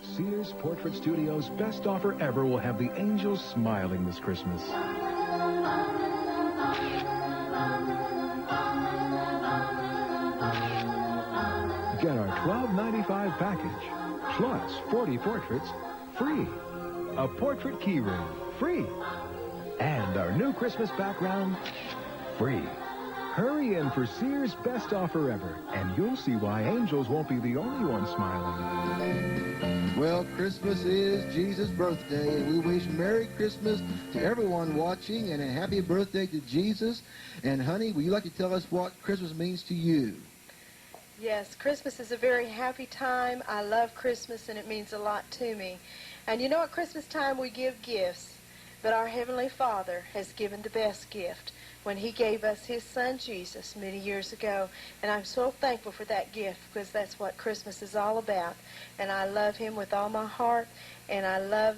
Sears Portrait Studio's best offer ever will have the angels smiling this Christmas. Get our $12.95 package, plus 40 portraits, free. A portrait key ring, free. And our new Christmas background, free. Hurry in for Sears' best offer ever, and you'll see why angels won't be the only ones smiling. Well, Christmas is Jesus' birthday, and we wish Merry Christmas to everyone watching, and a happy birthday to Jesus. And, honey, would you like to tell us what Christmas means to you? Yes, Christmas is a very happy time. I love Christmas, and it means a lot to me. And you know, at Christmas time we give gifts, but our Heavenly Father has given the best gift when He gave us His Son Jesus many years ago. And I'm so thankful for that gift, because that's what Christmas is all about. And I love Him with all my heart, and I love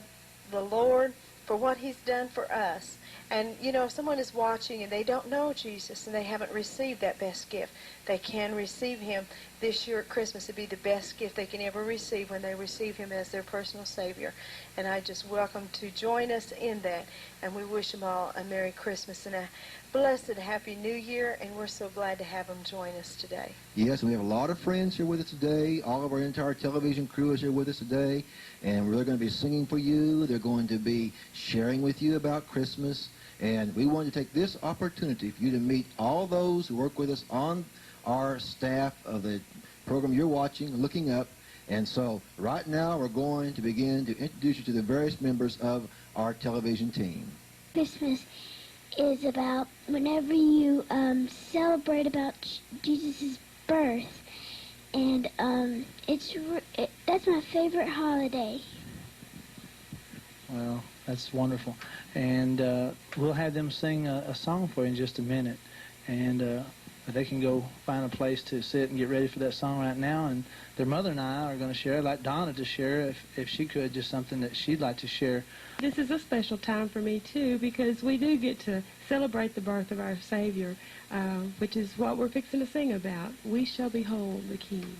the Lord for what He's done for us. And, you know, if someone is watching and they don't know Jesus and they haven't received that best gift, they can receive Him this year at Christmas. It'd be the best gift they can ever receive when they receive Him as their personal Savior. And I just welcome to join us in that. And we wish them all a Merry Christmas and a blessed, Happy New Year. And we're so glad to have them join us today. Yes, we have a lot of friends here with us today. All of our entire television crew is here with us today. And we're going to be singing for you. They're going to be sharing with you about Christmas. And we want to take this opportunity for you to meet all those who work with us on our staff of the program you're watching and looking up. And so right now we're going to begin to introduce you to the various members of our television team. Christmas is about whenever you celebrate about Jesus' birth. And that's my favorite holiday. Well, that's wonderful. And we'll have them sing a song for you in just a minute. And they can go find a place to sit and get ready for that song right now. And their mother and I are going to share, I'd like Donna to share, if she could, just something that she'd like to share. This is a special time for me, too, because we do get to celebrate the birth of our Savior, which is what we're fixing to sing about. We shall behold the King.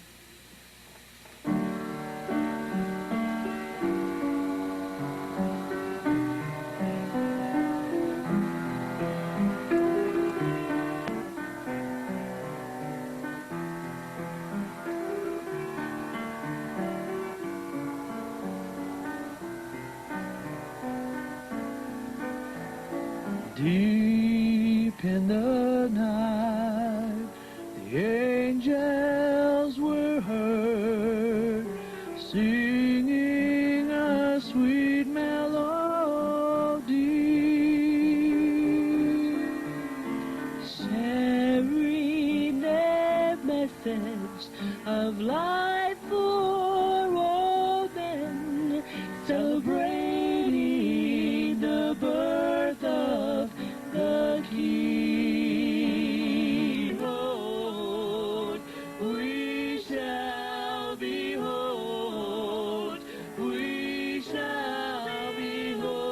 Deep in the night, the angels were heard, singing a sweet melody, sharing their message of life for all men, celebrating the birth of the King. Behold, we shall behold, we shall behold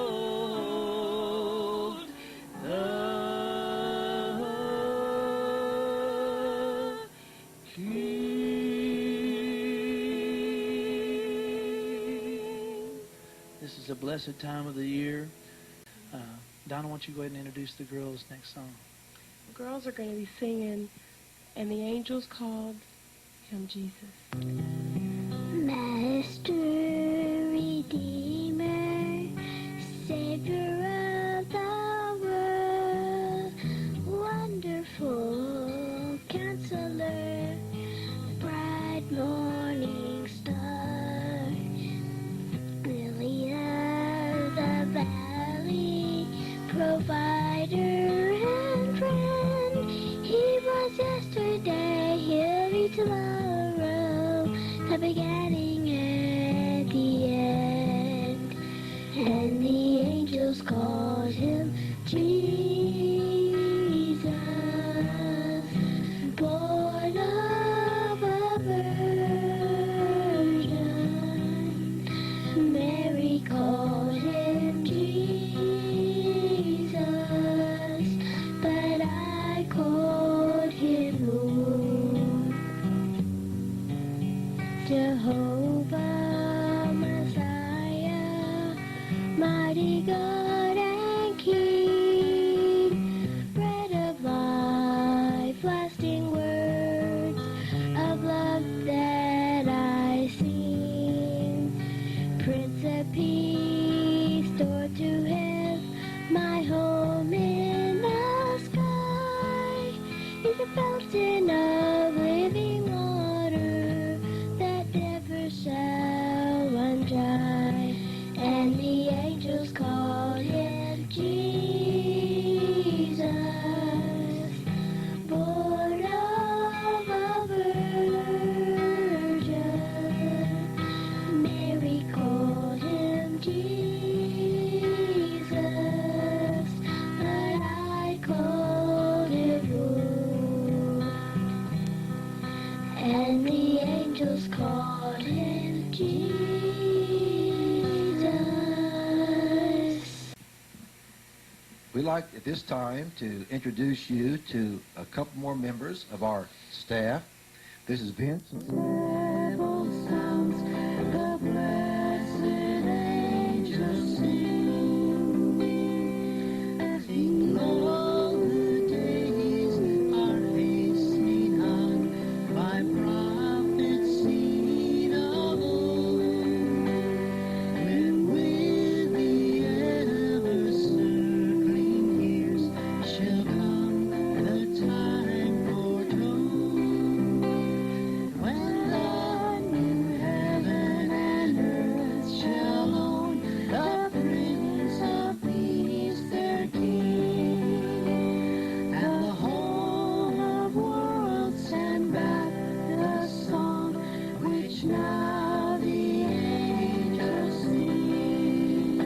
the King. This is a blessed time of the year. Donna, why don't you go ahead and introduce the girls' next song? The girls are going to be singing, and the angels called Him Jesus. Master, Redeemer, Savior of the world, wonderful Counselor, bright morning star, lily of the valley, provider and friend. He was yesterday, he'll be tomorrow, the beginning and the end. And the angels called Him Jesus, born of a virgin. Mary called Him Jesus, but I called Him Lord. Jehovah, mighty God and King, bread of life, lasting words of love that I sing, Prince of Peace, door to have my home in the sky, is a fountain of living water that never shall run dry. And the angels called him Jesus, born of a virgin. Mary called him Jesus, but I called him Lord. And the angels called him Jesus. We'd like at this time to introduce you to a couple more members of our staff. This is Vince. Treble sounds the blessed angels sing, sing all the days are hastening on by prophets seen of old, when with the ever circling years shall come the time foretold, when the new heaven and earth shall own the Prince of Peace their King, and the whole of worlds send back the song which now the angels sing.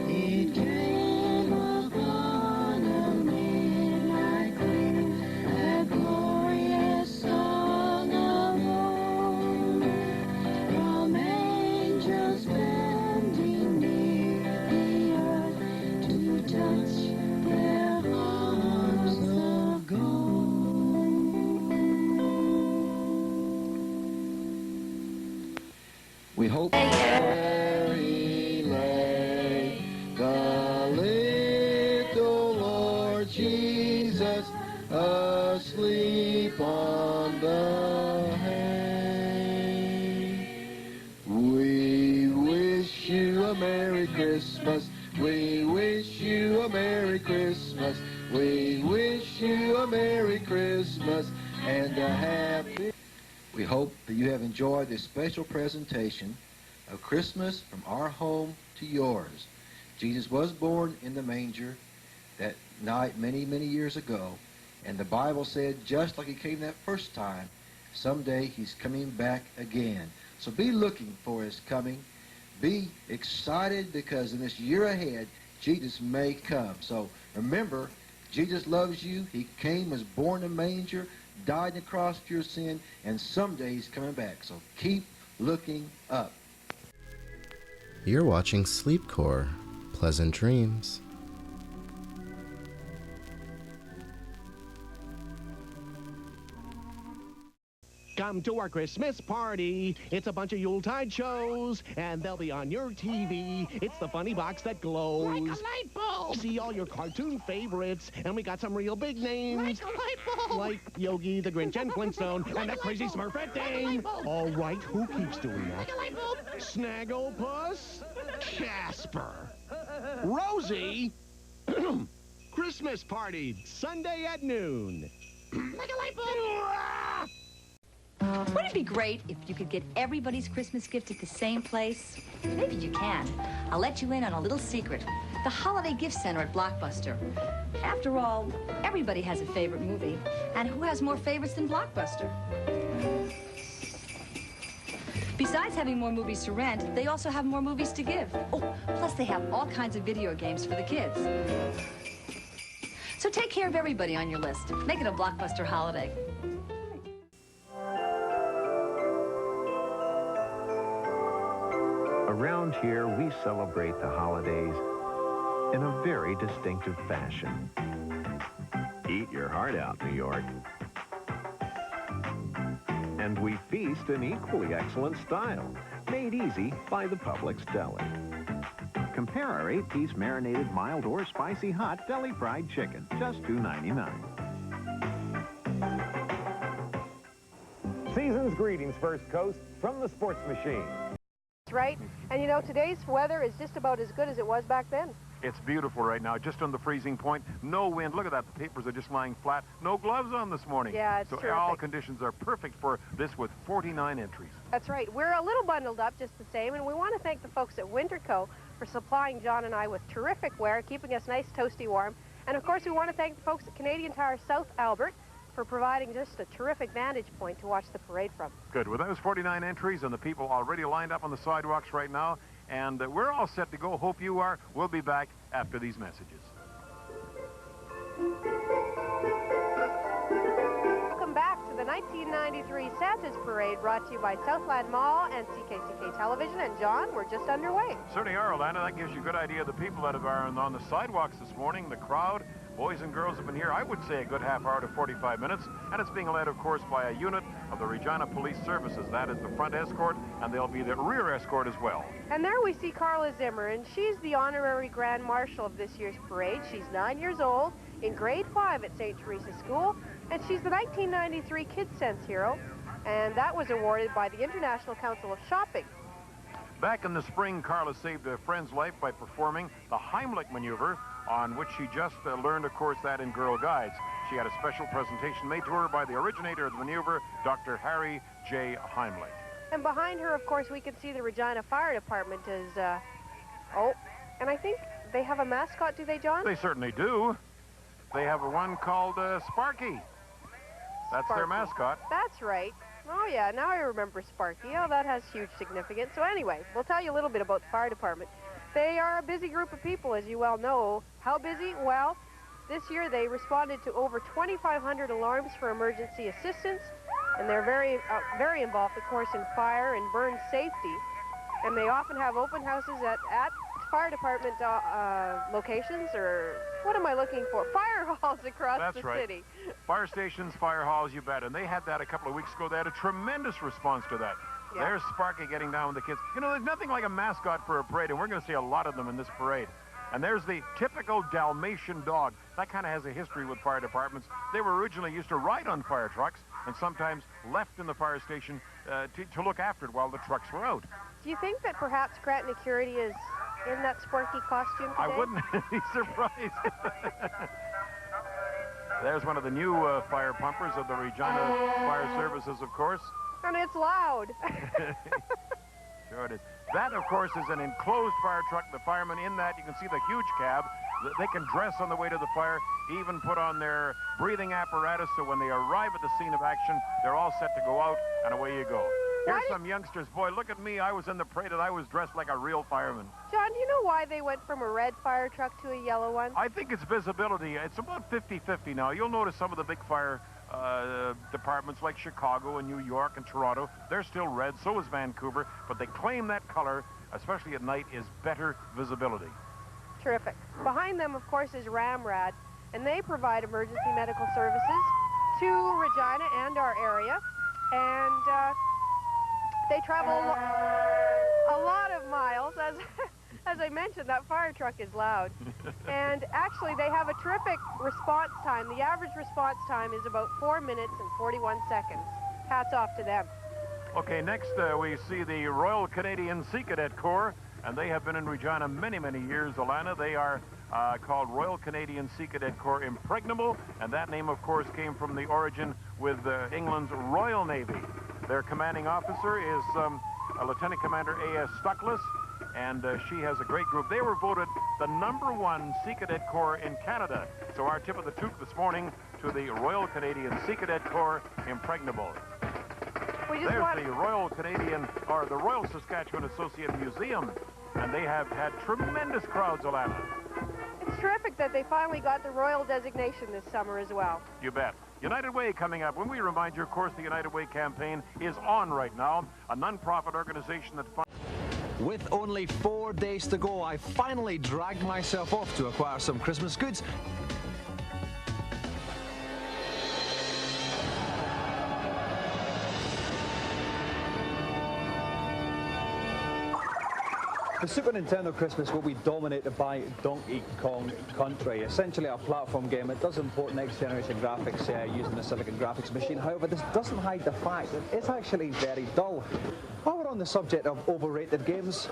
It came upon a midnight clear, that glorious song of old, from angels bending near the earth to touch their arms of gold. We hope where he lay, the little Lord Jesus, asleep on the hay. We wish you a Merry Christmas. We wish you a Merry Christmas. We wish you a Merry Christmas and a happy. We hope that you have enjoyed this special presentation of Christmas from our home to yours. Jesus was born in the manger that night many, many years ago, and the Bible said just like he came that first time, someday he's coming back again. So be looking for his coming. Be excited because in this year ahead, Jesus may come. So remember, Jesus loves you. He came, was born in a manger, died on the cross for your sin, and someday he's coming back. So keep looking up. You're watching Sleepcore. Pleasant dreams. Come to our Christmas party. It's a bunch of Yuletide shows, and they'll be on your TV. It's the funny box that glows. Like a light bulb. See all your cartoon favorites, and we got some real big names. Like a light bulb. Like Yogi, the Grinch, and Flintstone, and that crazy Smurfette Dame. All right, who keeps doing that? Like a light bulb. Snagglepuss? Casper? Rosie? Christmas party, Sunday at noon. Like a light bulb. Wouldn't it be great if you could get everybody's Christmas gift at the same place? Maybe you can. I'll let you in on a little secret. The Holiday Gift Center at Blockbuster. After all, everybody has a favorite movie. And who has more favorites than Blockbuster? Besides having more movies to rent, they also have more movies to give. Oh, plus they have all kinds of video games for the kids. So take care of everybody on your list. Make it a Blockbuster holiday. Around here, we celebrate the holidays in a very distinctive fashion. Eat your heart out, New York. And we feast in equally excellent style, made easy by the Publix Deli. Compare our 8-piece marinated mild or spicy hot deli fried chicken, just $2.99. Season's greetings, First Coast, from the Sports Machine. That's right. And you know, today's weather is just about as good as it was back then. It's beautiful right now, just on the freezing point. No wind. Look at that. The papers are just lying flat. No gloves on this morning. Yeah, it's so terrific. all conditions are perfect for this with 49 entries. That's right. We're a little bundled up just the same, and we want to thank the folks at Winterco for supplying John and I with terrific wear, keeping us nice, toasty warm. And of course, we want to thank the folks at Canadian Tire South Albert for providing just a terrific vantage point to watch the parade from. Good. Well, those 49 entries and the people already lined up on the sidewalks right now. And we're all set to go. Hope you are. We'll be back after these messages. Welcome back to the 1993 Santa's Parade, brought to you by Southland Mall and CKCK Television. And John, we're just underway. Certainly are, Alana. That gives you a good idea of the people that are on the sidewalks this morning. The crowd, boys and girls have been here, I would say, a good half hour to 45 minutes. And it's being led, of course, by a unit of the Regina Police Services. That is the front escort, and there'll be the rear escort as well. And there we see Carla Zimmer, and she's the honorary Grand Marshal of this year's parade. She's 9 years old, in grade 5 at St. Teresa School, and she's the 1993 Kids Sense Hero, and that was awarded by the International Council of Shopping. Back in the spring, Carla saved a friend's life by performing the Heimlich maneuver, on which she just learned, of course, that in Girl Guides. She had a special presentation made to her by the originator of the maneuver, Dr. Harry J. Heimlich. And behind her, of course, we can see the Regina Fire Department is, and I think they have a mascot, do they, John? They certainly do. They have one called Sparky. That's Sparky. their mascot. That's right. Oh, yeah, now I remember Sparky. Oh, that has huge significance. So anyway, we'll tell you a little bit about the fire department. They are a busy group of people, as you well know. How busy? Well, this year they responded to over 2,500 alarms for emergency assistance, and they're very involved, of course, in fire and burn safety. And they often have open houses at fire department locations, or what am I looking for? Fire halls across the city. Fire stations, fire halls, you bet. And they had that a couple of weeks ago. They had a tremendous response to that. Yeah. There's Sparky getting down with the kids. You know, there's nothing like a mascot for a parade, and we're going to see a lot of them in this parade. And there's the typical Dalmatian dog. That kind of has a history with fire departments. They were originally used to ride on fire trucks and sometimes left in the fire station to look after it while the trucks were out. Do you think that perhaps Granton Security is in that Sparky costume today? I wouldn't be surprised. There's one of the new fire pumpers of the Regina Fire Services, of course. And it's loud. Sure it is. That, of course, is an enclosed fire truck. The firemen in that, you can see the huge cab. They can dress on the way to the fire, even put on their breathing apparatus, so when they arrive at the scene of action, they're all set to go out, and away you go. Here's some youngsters. Boy, look at me. I was in the parade, and I was dressed like a real fireman. John, do you know why they went from a red fire truck to a yellow one? I think it's visibility. It's about 50-50 now. You'll notice some of the big fire departments like Chicago and New York and Toronto, they're still red, so is Vancouver, but they claim that color, especially at night, is better visibility. Terrific. Behind them, of course, is Ramrad, and they provide emergency medical services to Regina and our area, and they travel a lot of miles. As I mentioned, that fire truck is loud. And actually, they have a terrific response time. The average response time is about 4 minutes and 41 seconds. Hats off to them. Okay, next we see the Royal Canadian Sea Cadet Corps, and they have been in Regina many, many years, Alana. They are called Royal Canadian Sea Cadet Corps Impregnable, and that name, of course, came from the origin with England's Royal Navy. Their commanding officer is Lieutenant Commander A.S. Stuckless, and she has a great group. They were voted the #1 Sea Cadet Corps in Canada. So our tip of the toque this morning to the Royal Canadian Sea Cadet Corps Impregnable. There's the Royal Canadian, or the Royal Saskatchewan Associate Museum, and they have had tremendous crowds, Alana. It's terrific that they finally got the royal designation this summer as well. You bet. United Way coming up. When we remind you, of course, the United Way campaign is on right now, a non-profit organization that... With only 4 days to go, I finally dragged myself off to acquire some Christmas goods. The Super Nintendo Christmas will be dominated by Donkey Kong Country, essentially a platform game. It does import next-generation graphics using the Silicon graphics machine. However, this doesn't hide the fact that it's actually very dull. While we're on the subject of overrated games,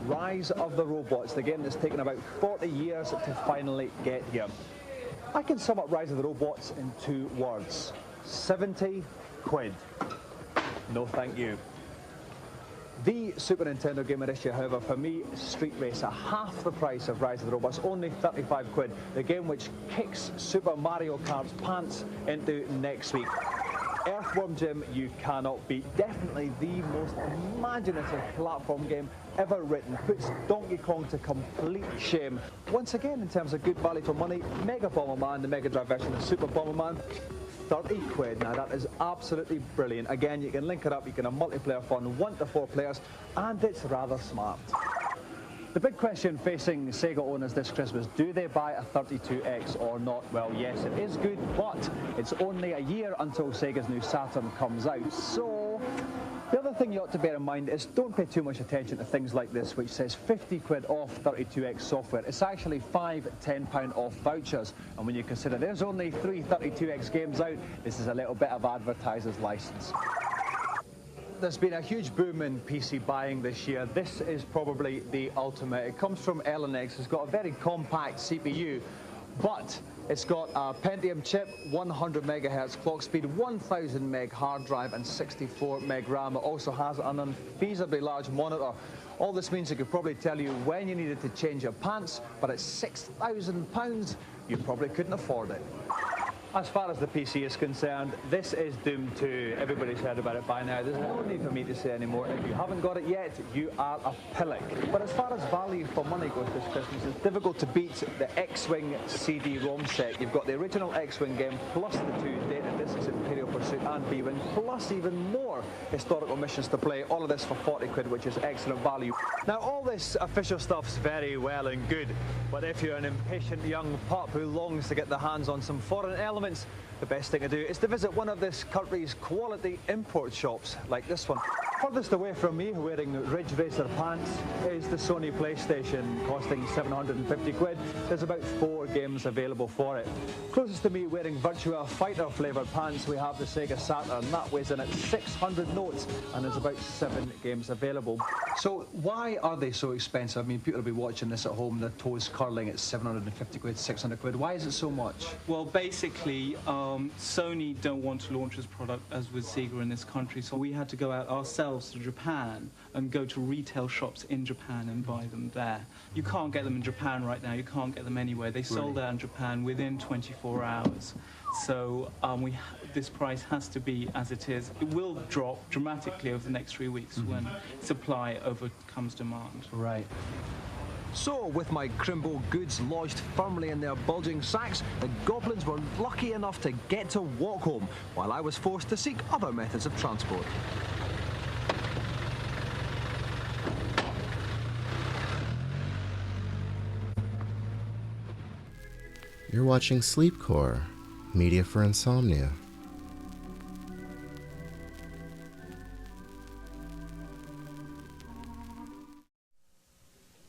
Rise of the Robots, the game that's taken about 40 years to finally get here. I can sum up Rise of the Robots in 2 words. 70 quid. No thank you. The Super Nintendo game of this year, however, for me, is Street Racer, half the price of Rise of the Robots, only 35 quid. The game which kicks Super Mario Kart's pants into next week. Earthworm Jim, you cannot beat. Definitely the most imaginative platform game ever written. Puts Donkey Kong to complete shame. Once again, in terms of good value for money, Mega Bomberman, the Mega Drive version of Super Bomberman, 30 quid. Now that is absolutely brilliant. Again, you can link it up, you can have multiplayer fun, 1 to 4 players, and it's rather smart. The big question facing Sega owners this Christmas, do they buy a 32X or not? Well, yes, it is good, but it's only a year until Sega's new Saturn comes out. So the other thing you ought to bear in mind is don't pay too much attention to things like this, which says 50 quid off 32X software. It's actually 5 £10 off vouchers. And when you consider there's only 3 32X games out, this is a little bit of advertiser's license. There's been a huge boom in PC buying this year. This is probably the ultimate. It comes from Linux. It's got a very compact CPU, but it's got a Pentium chip, 100 megahertz clock speed, 1000 meg hard drive, and 64 meg RAM. It also has an unfeasibly large monitor. All this means it could probably tell you when you needed to change your pants, but at £6,000, you probably couldn't afford it. As far as the PC is concerned, this is doomed to, everybody's heard about it by now. There's no need for me to say anymore. If you haven't got it yet, you are a pillock. But as far as value for money goes this Christmas, it's difficult to beat the X-Wing CD-ROM set. You've got the original X-Wing game, plus the 2 data discs, Imperial Pursuit and B-Wing, plus even more historical missions to play. All of this for 40 quid, which is excellent value. Now, all this official stuff's very well and good, but if you're an impatient young pup who longs to get their hands on some foreign elements, the best thing to do is to visit one of this country's quality import shops, like this one. Furthest away from me, wearing Ridge Racer pants, is the Sony PlayStation, costing 750 quid. There's about 4 games available for it. Closest to me, wearing Virtua Fighter flavoured pants, we have the Sega Saturn. That weighs in at 600 notes, and there's about 7 games available. So why are they so expensive? I mean, people will be watching this at home, their toes curling at 750 quid, 600 quid. Why is it so much? Well, basically, Sony don't want to launch this product as with Sega in this country, so we had to go out ourselves to Japan and go to retail shops in Japan and buy them there. You can't get them in Japan right now, you can't get them anywhere. They sold out in Japan within 24 hours. So this price has to be as it is. It will drop dramatically over the next 3 weeks when supply overcomes demand. Right. So, with my Crimbo goods lodged firmly in their bulging sacks, the goblins were lucky enough to get to walk home, while I was forced to seek other methods of transport. You're watching Sleepcore, media for insomnia.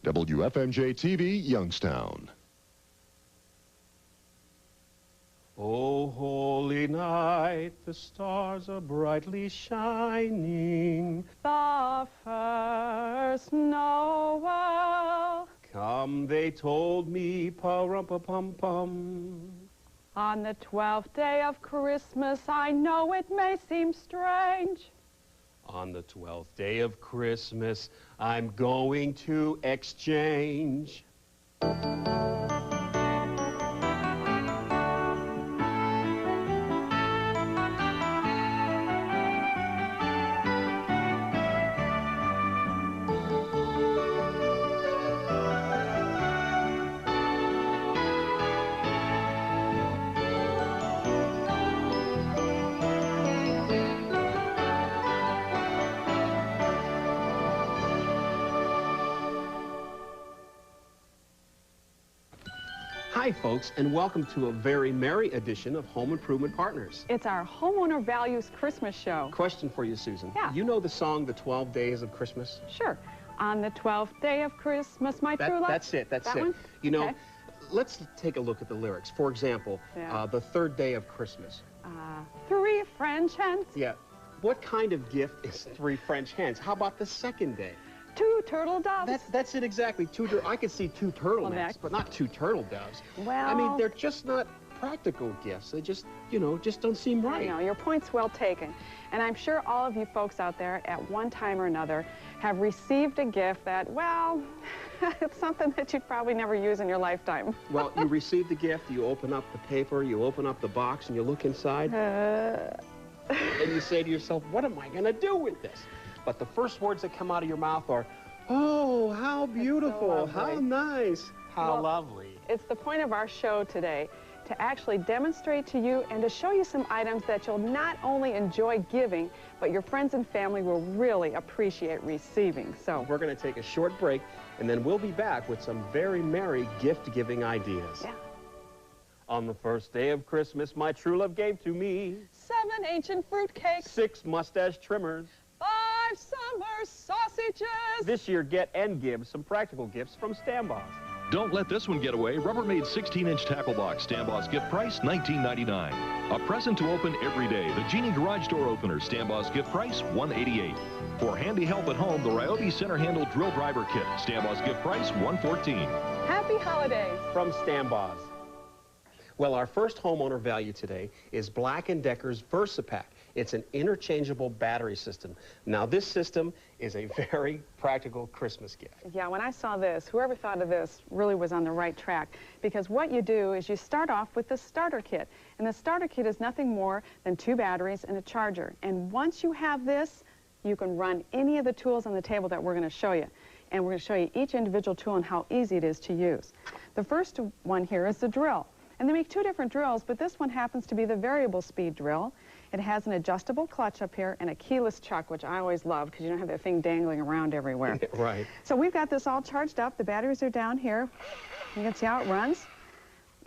WFMJ-TV, Youngstown. Oh, holy night, the stars are brightly shining. The first Noel. Come, they told me, pa-rum-pa-pum-pum. On the 12th day of Christmas, I know it may seem strange. On the 12th day of Christmas, I'm going to exchange. Hi, folks, and welcome to a very merry edition of Home Improvement Partners. It's our Homeowner Values Christmas show. Question for you, Susan. Yeah. You know the song, The 12 Days of Christmas? Sure. On the 12th day of Christmas, my true love. That's it. That's that it. One? You know, Okay. let's take a look at the lyrics. For example, Yeah. the third day of Christmas. 3 French hens, Yeah. What kind of gift is 3 French hens? How about the second day? 2 turtle doves. That's it exactly. I could see 2 turtlenecks, but not 2 turtle doves. Well, I mean, they're just not practical gifts. They just, you know, just don't seem right. I know, your point's well taken. And I'm sure all of you folks out there at one time or another have received a gift that, well, it's something that you'd probably never use in your lifetime. Well, you receive the gift, you open up the paper, you open up the box, and you look inside, and you say to yourself, what am I going to do with this? But the first words that come out of your mouth are, oh, how beautiful, how nice, how lovely. It's the point of our show today to actually demonstrate to you and to show you some items that you'll not only enjoy giving, but your friends and family will really appreciate receiving. So we're going to take a short break, and then we'll be back with some very merry gift-giving ideas. Yeah. On the first day of Christmas, my true love gave to me 7 ancient fruit cakes, 6 mustache trimmers, 5 summer sausages. This year, get and give some practical gifts from Stamboss. Don't let this one get away. Rubbermaid 16-inch tackle box. Stamboss gift price, $19.99. A present to open every day. The Genie Garage Door Opener. Stamboss gift price, $188. For handy help at home, the Ryobi Center Handle Drill Driver Kit. Stamboss gift price, $114. Happy holidays. From Stamboss. Well, our first homeowner value today is Black & Decker's VersaPack. It's an interchangeable battery system. Now, this system is a very practical Christmas gift. Yeah, when I saw this, whoever thought of this really was on the right track, because what you do is you start off with the starter kit, and the starter kit is nothing more than 2 batteries and a charger. And once you have this, you can run any of the tools on the table that we're going to show you. And we're going to show you each individual tool and how easy it is to use. The first one here is the drill. And they make 2 different drills, but this one happens to be the variable speed drill. It has an adjustable clutch up here and a keyless chuck, which I always love because you don't have that thing dangling around everywhere. Right. So we've got this all charged up. The batteries are down here. You can see how it runs.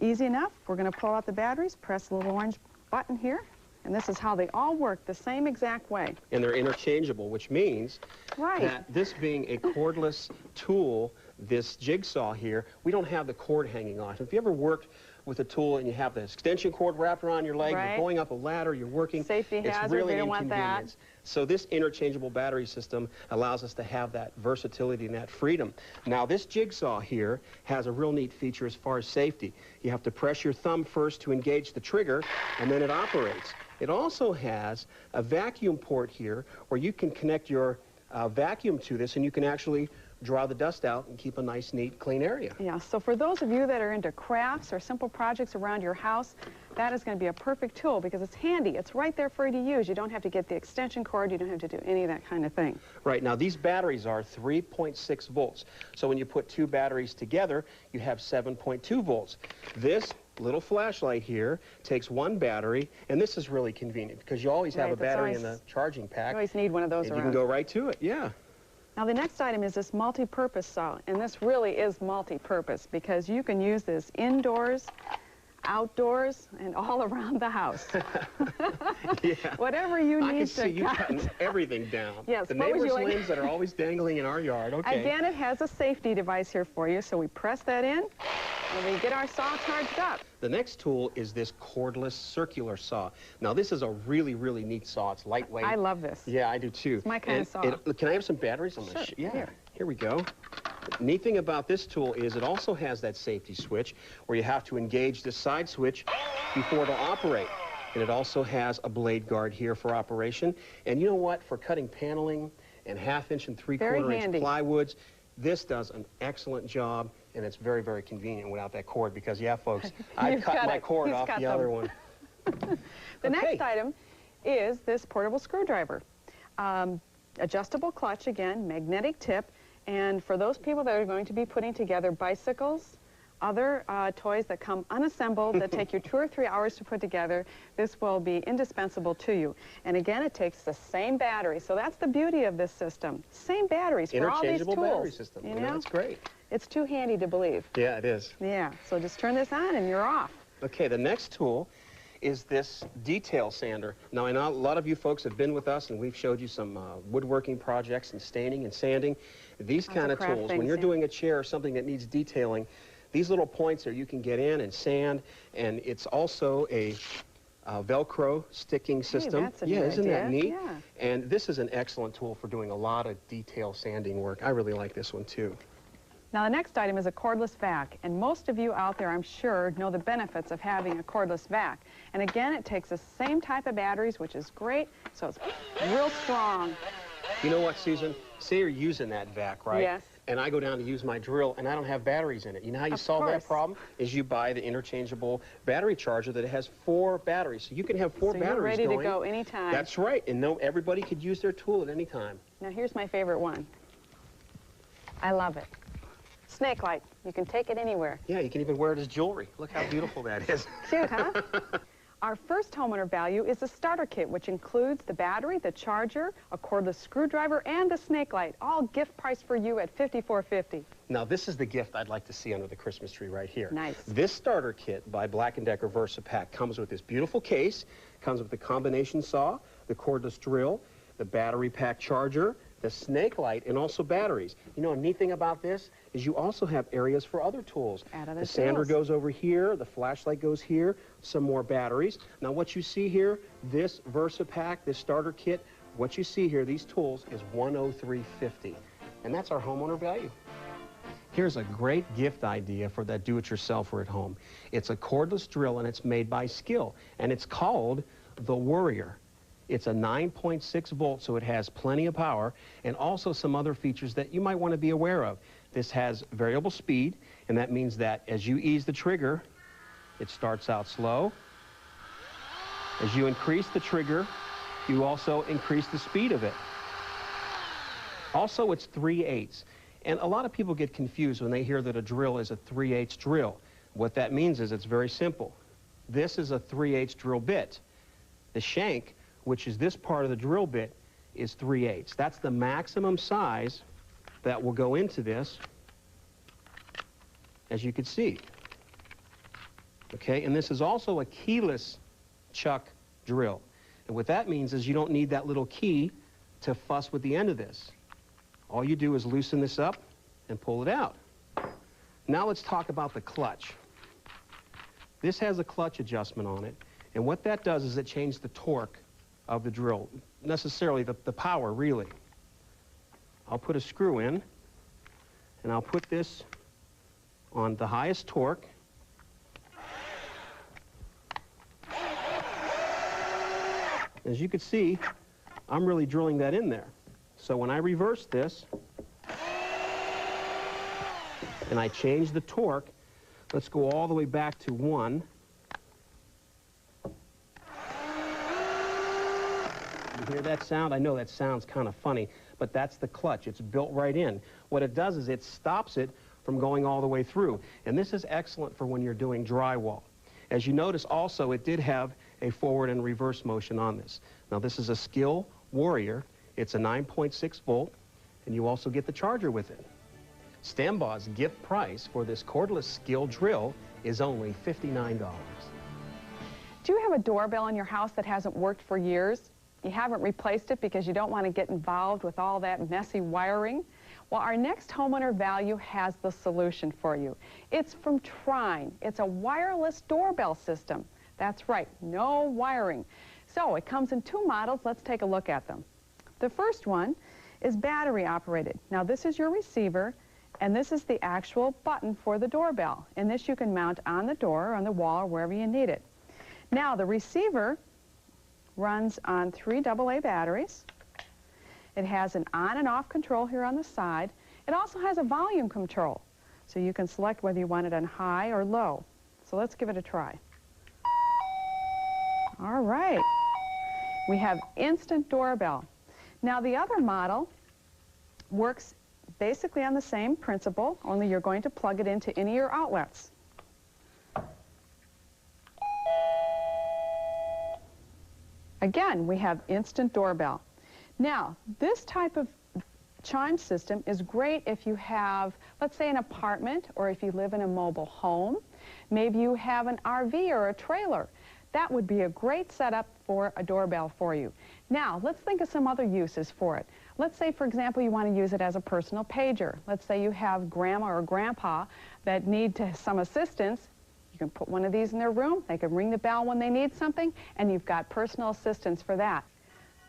Easy enough. We're going to pull out the batteries, press the little orange button here, and this is how they all work the same exact way. And they're interchangeable, which means that this being a cordless tool, this jigsaw here, we don't have the cord hanging on. If you ever worked with a tool and you have the extension cord wrapped around your leg, you're going up a ladder, you're working. Safety it's hazard, really we don't want that. inconvenience. So this interchangeable battery system allows us to have that versatility and that freedom. Now this jigsaw here has a real neat feature as far as safety. You have to press your thumb first to engage the trigger, and then it operates. It also has a vacuum port here where you can connect your vacuum to this, and you can actually draw the dust out and keep a nice, neat, clean area. Yeah, so for those of you that are into crafts or simple projects around your house, that is going to be a perfect tool because it's handy. It's right there for you to use. You don't have to get the extension cord. You don't have to do any of that kind of thing. Right. Now, these batteries are 3.6 volts. So when you put 2 batteries together, you have 7.2 volts. This little flashlight here takes 1 battery, and this is really convenient because you always have a battery in the charging pack. You always need one of those and around. you can go right to it, yeah. Now the next item is this multi-purpose saw, and this really is multi-purpose because you can use this indoors, outdoors, and all around the house. Yeah. Whatever you need I can to see you cut. cutting everything down. Yes, the what would neighbor's you like? limbs that are always dangling in our yard. Okay. Again, it has a safety device here for you, so we press that in, and we get our saw charged up. The next tool is this cordless circular saw. Now, this is a really, really neat saw. It's lightweight. I love this. Yeah, I do too. It's my kind of saw. Can I have some batteries? Sure. Yeah. Here we go. Neat thing about this tool is it also has that safety switch where you have to engage the side switch before it'll operate. And it also has a blade guard here for operation. And you know what? For cutting paneling and 1/2-inch and 3/4-inch plywoods, this does an excellent job, and it's very, very convenient without that cord because, yeah, folks, I cut my cord off the other one. The next item is this portable screwdriver. Adjustable clutch, again, magnetic tip, and for those people that are going to be putting together bicycles, other toys that come unassembled that take you 2 or 3 hours to put together, this will be indispensable to you. And again, it takes the same battery. So that's the beauty of this system. Same batteries for all these tools. Interchangeable battery system. You know? That's great. It's too handy to believe. Yeah, it is. Yeah, so just turn this on and you're off. Okay, the next tool is this detail sander. Now, I know a lot of you folks have been with us, and we've showed you some woodworking projects and staining and sanding. These kind of tools, when you're doing a chair or something that needs detailing, these little points there, you can get in and sand, and it's also a Velcro sticking system. That's a yeah, neat isn't that idea. neat? Yeah. And this is an excellent tool for doing a lot of detail sanding work. I really like this one too. Now the next item is a cordless vac, and most of you out there, I'm sure, know the benefits of having a cordless vac. And again, it takes the same type of batteries, which is great, so it's real strong. You know what, Susan? Say you're using that vac, right? Yes. And I go down to use my drill, and I don't have batteries in it. You know how you solve that problem? Is you buy the interchangeable battery charger that has 4 batteries. So you can have 4 batteries going. So you're ready to go anytime. That's right, and everybody could use their tool at any time. Now here's my favorite one. I love it. Snake light. You can take it anywhere. Yeah, you can even wear it as jewelry. Look how beautiful that is. Cute, huh? Our first homeowner value is the starter kit, which includes the battery, the charger, a cordless screwdriver, and the snake light, all gift price for you at $54.50. Now, this is the gift I'd like to see under the Christmas tree right here. Nice. This starter kit by Black & Decker VersaPack comes with this beautiful case, comes with the combination saw, the cordless drill, the battery pack charger, the snake light, and also batteries. You know, a neat thing about this is you also have areas for other tools. The sander goes over here, the flashlight goes here, some more batteries. Now what you see here, this VersaPack, this starter kit, what you see here, these tools, is $103.50. And that's our homeowner value. Here's a great gift idea for that do-it-yourselfer at home. It's a cordless drill, and it's made by Skill, and it's called the Warrior. It's a 9.6 volt, so it has plenty of power, and also some other features that you might want to be aware of. This has variable speed, and that means that as you ease the trigger, it starts out slow. As you increase the trigger, you also increase the speed of it. Also, it's 3/8. And a lot of people get confused when they hear that a drill is a 3/8 drill. What that means is it's very simple. This is a 3/8 drill bit. The shank, which is this part of the drill bit, is 3/8. That's the maximum size that will go into this, as you can see. Okay, and this is also a keyless chuck drill. And what that means is you don't need that little key to fuss with the end of this. All you do is loosen this up and pull it out. Now let's talk about the clutch. This has a clutch adjustment on it, and what that does is it changes the torque of the drill, necessarily the power, really. I'll put a screw in, and I'll put this on the highest torque. As you can see, I'm really drilling that in there. So when I reverse this, and I change the torque, let's go all the way back to 1. You hear that sound? I know that sounds kind of funny, but that's the clutch. It's built right in. What it does is it stops it from going all the way through. And this is excellent for when you're doing drywall. As you notice also, it did have a forward and reverse motion on this. Now this is a Skill Warrior. It's a 9.6 volt, and you also get the charger with it. Stambaugh's gift price for this cordless Skill drill is only $59. Do you have a doorbell in your house that hasn't worked for years? You haven't replaced it because you don't want to get involved with all that messy wiring? Well, our next homeowner value has the solution for you. It's from Trine. It's a wireless doorbell system. That's right, no wiring. So it comes in 2 models. Let's take a look at them. The first one is battery operated. Now this is your receiver, and this is the actual button for the doorbell. And this you can mount on the door, or on the wall, or wherever you need it. Now the receiver runs on 3 AA batteries. It has an on and off control here on the side. It also has a volume control, so you can select whether you want it on high or low. So let's give it a try. All right. We have instant doorbell. Now the other model works basically on the same principle, only you're going to plug it into any of your outlets. Again, we have instant doorbell. Now, this type of chime system is great if you have, let's say, an apartment, or if you live in a mobile home. Maybe you have an RV or a trailer. that would be a great setup for a doorbell for you. Now, let's think of some other uses for it. Let's say, for example, you want to use it as a personal pager. Let's say you have grandma or grandpa that need some assistance. You can put one of these in their room. They can ring the bell when they need something, and you've got personal assistance for that.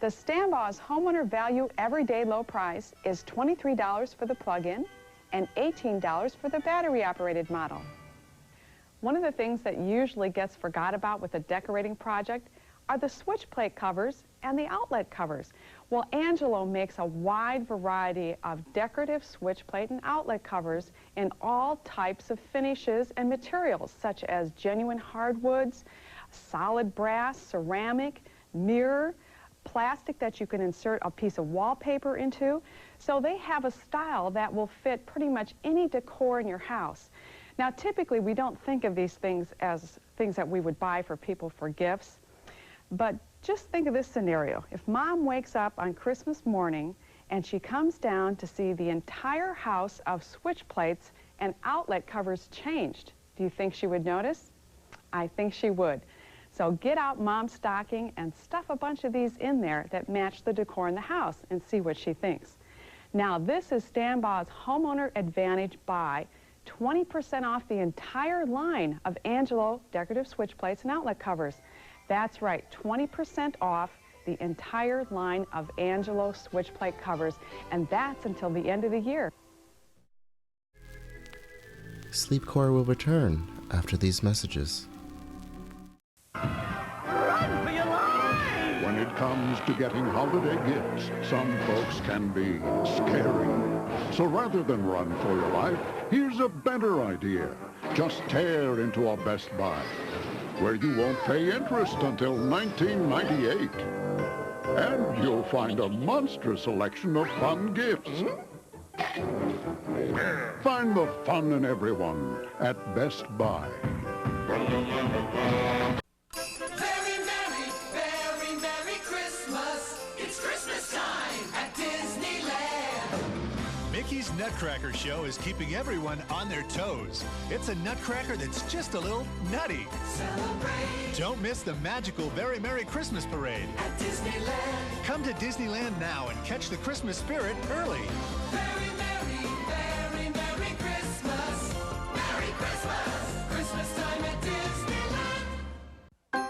The Stanbaugh's homeowner value everyday low price is $23 for the plug-in and $18 for the battery-operated model. One of the things that usually gets forgot about with a decorating project are the switch plate covers and the outlet covers. Well, Angelo makes a wide variety of decorative switch plate and outlet covers in all types of finishes and materials, such as genuine hardwoods, solid brass, ceramic, mirror, plastic that you can insert a piece of wallpaper into. So they have a style that will fit pretty much any decor in your house. Now, typically, we don't think of these things as things that we would buy for people for gifts, but just think of this scenario. If Mom wakes up on Christmas morning and she comes down to see the entire house of switch plates and outlet covers changed, do you think she would notice? I think she would. So get out Mom's stocking and stuff a bunch of these in there that match the decor in the house and see what she thinks. Now, this is Stanbaugh's Homeowner Advantage Buy, 20% off the entire line of Angelo decorative switch plates and outlet covers. That's right, 20% off the entire line of Angelo switch plate covers, and that's until the end of the year. Sleepcore will return after these messages. When it comes to getting holiday gifts, some folks can be scary. So rather than run for your life, here's a better idea. Just tear into a Best Buy, where you won't pay interest until 1998. And you'll find a monstrous selection of fun gifts. Find the fun in everyone at Best Buy. Mickey's Nutcracker Show is keeping everyone on their toes. It's a nutcracker that's just a little nutty. Celebrate. Don't miss the magical Very Merry Christmas Parade at Disneyland. Come to Disneyland now and catch the Christmas spirit early. Very Merry Christmas. Merry Christmas. Christmas time at Disneyland.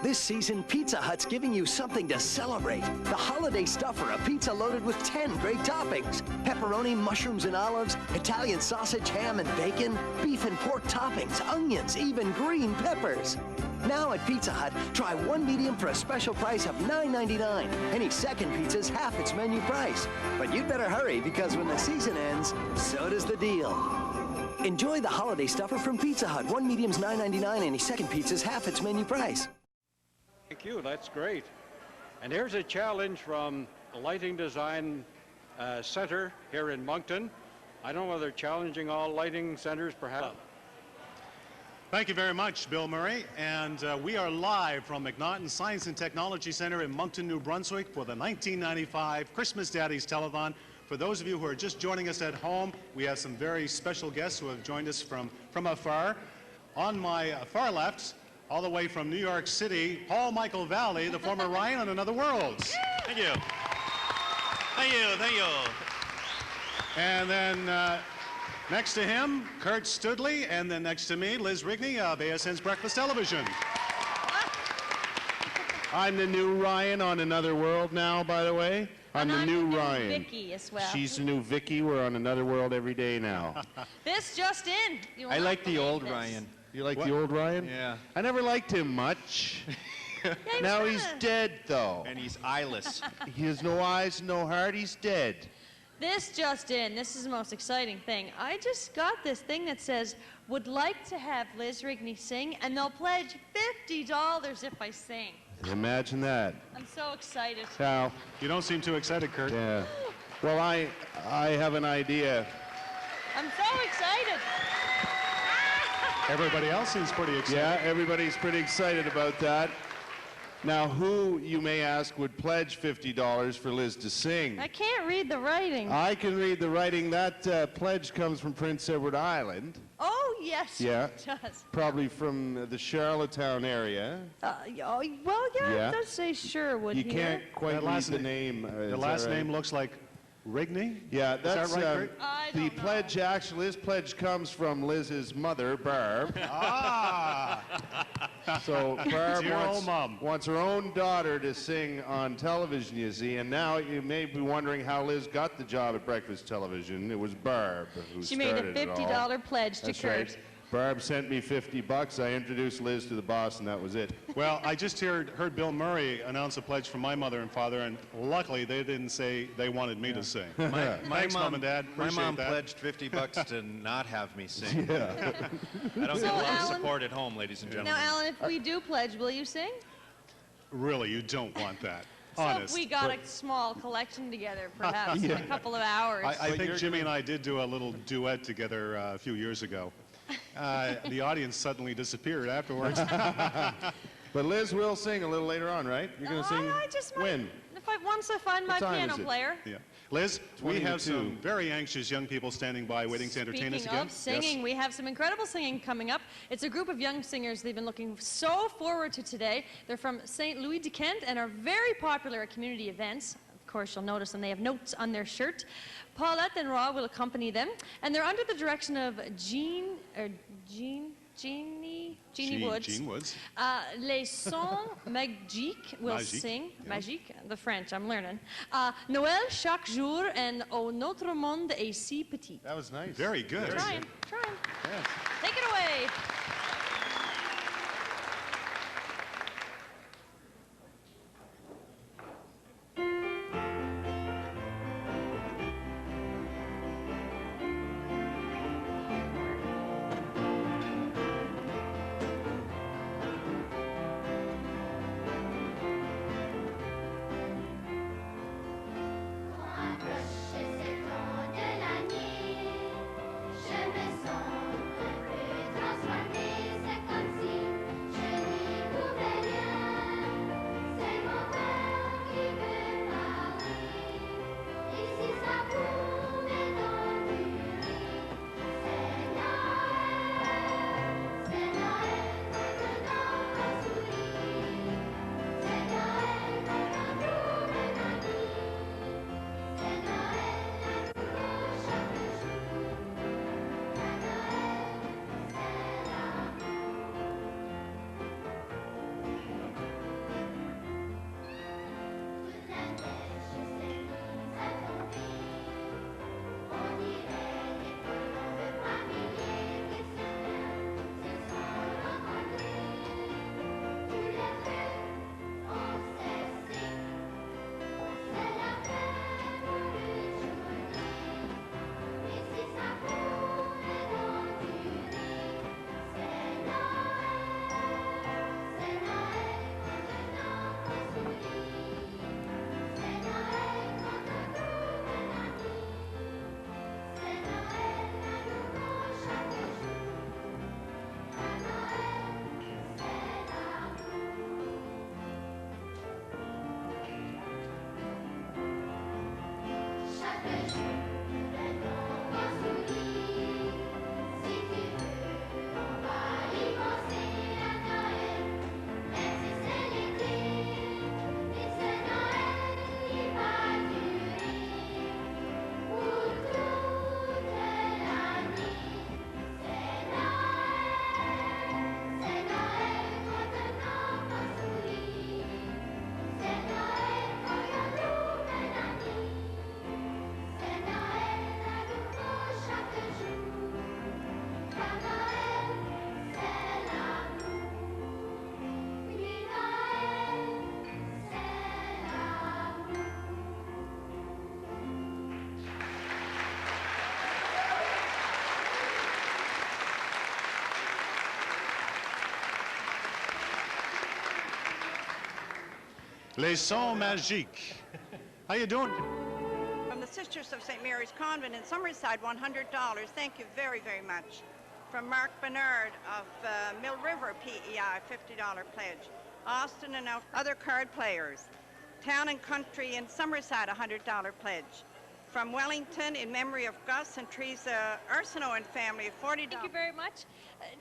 This season, Pizza Hut's giving you something to celebrate. The holiday stuffer, a pizza loaded with 10 great toppings. Pepperoni, mushrooms and olives, Italian sausage, ham and bacon, beef and pork toppings, onions, even green peppers. Now at Pizza Hut, try one medium for a special price of $9.99. Any second pizza's half its menu price. But you'd better hurry, because when the season ends, so does the deal. Enjoy the holiday stuffer from Pizza Hut. One medium's $9.99. Any second pizza's half its menu price. Thank you, that's great. And here's a challenge from the Lighting Design Center here in Moncton. I don't know whether they're challenging all lighting centers, perhaps. Thank you very much, Bill Murray. And we are live from McNaughton Science and Technology Center in Moncton, New Brunswick for the 1995 Christmas Daddies Telethon. For those of you who are just joining us at home, we have some very special guests who have joined us from afar. On my far left, all the way from New York City, Paul Michael Valley, the former Ryan on Another Worlds. Thank you. Thank you, thank you. And then next to him, Kurt Studley, and then next to me, Liz Rigney of ASN's Breakfast Television. I'm the new Ryan on Another World now, by the way. I'm the new Ryan. Vicky as well. She's the new Vicky. We're on Another World every day now. This just in. I like the old Ryan. You like the old Ryan? Yeah. I never liked him much. Now he's dead, though. And he's eyeless. He has no eyes, no heart. He's dead. This just in. This is the most exciting thing. I just got this thing that says, would like to have Liz Rigney sing, and they'll pledge $50 if I sing. Imagine that. I'm so excited. Now, you don't seem too excited, Kurt. Yeah. Well, I have an idea. I'm so excited. Everybody else seems pretty excited. Yeah, everybody's pretty excited about that. Now, who, you may ask, would pledge $50 for Liz to sing? I can't read the writing. I can read the writing. That pledge comes from Prince Edward Island. Oh, yes, Yeah. it does. Probably from the Charlottetown area. Well, yeah, Yeah. it does say Sherwood You here. can't quite That read last the name- name. The is last that right? name looks like Rigney? Yeah, Is that that's right, Greg? the pledge. Actually, this pledge comes from Liz's mother, Barb. Ah! So Barb Dear old mom. wants her own daughter to sing on television, you see. And now you may be wondering how Liz got the job at breakfast television. It was Barb who She made a started it all. $50 pledge to That's Kurt. right. Barb sent me $50. I introduced Liz to the boss, and that was it. Well, I just heard Bill Murray announce a pledge from my mother and father, and luckily they didn't say they wanted me to sing. Thanks, Mom and Dad. My Appreciate mom that. pledged $50 to not have me sing. Yeah. I don't So, get a lot of Alan- support at home, ladies and gentlemen. Now, Alan, if we do pledge, will you sing? Really, you don't want that. So Honest. if we got a small collection together, perhaps in Yeah. a couple of hours. I think Jimmy and I did do a little duet together a few years ago. The audience suddenly disappeared afterwards. But Liz will sing a little later on, right? You're going to sing I just might, when? once I find my What time piano is it? player. Yeah. Liz, we 20 to have 2. some very anxious young people standing by waiting to entertain us Speaking again. of singing, we have some incredible singing coming up. It's a group of young singers they've been looking so forward to today. They're from St. Louis de Kent and are very popular at community events. Of course, you'll notice them. They have notes on their shirt. Paulette and Raw will accompany them, and they're under the direction of Jeannie Woods. Jean Woods. Les Sons Magiques will Magique, sing. yeah. Magique, the French, I'm learning. Noël chaque jour and Au Notre Monde est si petit. That was nice. Very good. Trying. Yes. Take it away. Je me sens un peu transformée, c'est comme si Les Sons Magiques. How you doing? From the Sisters of St. Mary's Convent in Summerside, $100. Thank you very, very much. From Mark Bernard of Mill River, PEI, $50 pledge. Austin and other card players. Town and Country in Summerside, $100 pledge. from Wellington in memory of Gus and Teresa Arsenault and family, $40. Thank you very much.